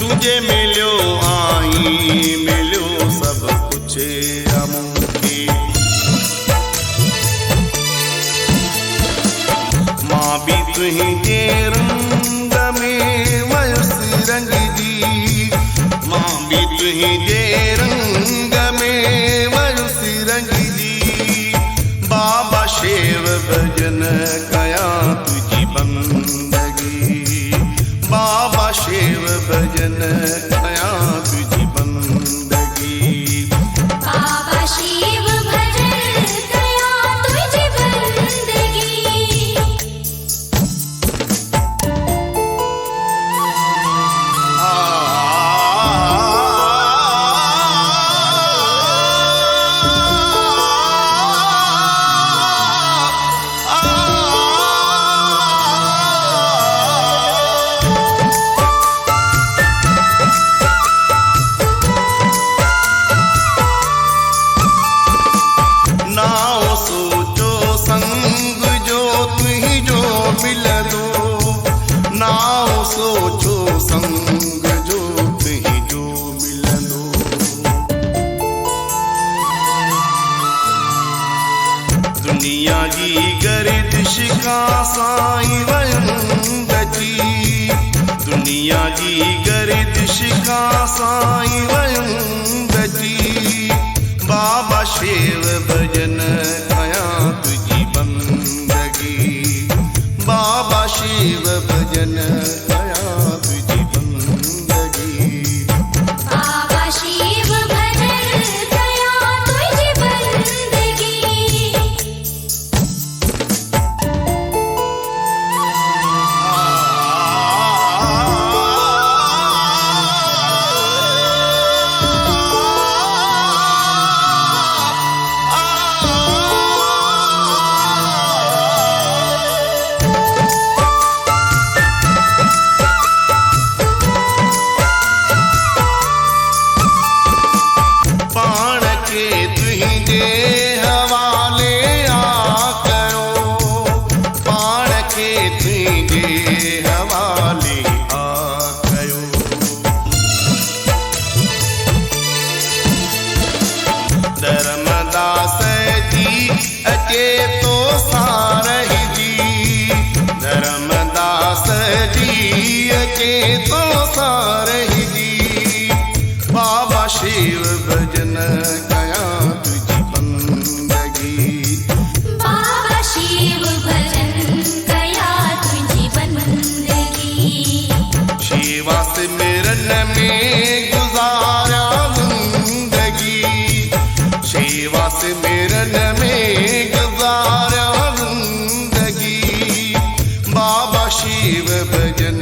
तुझे मिलो आई मिलो सब कुछ अमुखे। मां भी तुझे रंग में वयुस रंग दी, मां भी तुझे रंग में वयुस रंग दी। बाबा शेव भजन कया तुझी बंदगी, बाबा शेव भजन कया तुझी बंदगी। बाबा शिव भजन कया तुझी बंदगी। नाओ सोचो संग जो तुही जो मिल दो, नाओ सोचो संग जो तुही जो मिल दो। दुनिया जी गर्दिश का साई वयम बची, दुनिया जी गर्दिश का साई वयम बची। बाबा शिव भजन कया तुझी बंदगी, बाबा शिव भजन कया तुझी बंदगी। बाबा शिव भजन कया तुझी बंदगी। पाण के तुझे हवाले आ करो, पाण के तुझे हवाले आ करो। धर्मदास जी अचे तो सारही जी, धर्मदास जी अचे तो सारही जी। बाबा शिव भजन कया तुझी बंदगी, बाबा शिव भजन कया तुझी बंदगी। सेवा सिमरन में गुजारा जिंदगी, सेवा सिमरन में गुजारा जिंदगी। बाबा शिव भजन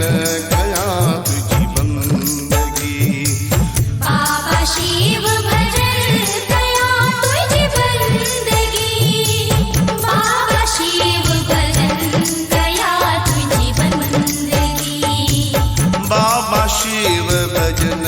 कया तुझी बंदगी, बाबा शिव भजन कया तुझी बंदगी। बाबा शिव भजन कया तुझी बंदगी। बाबा शिव भजन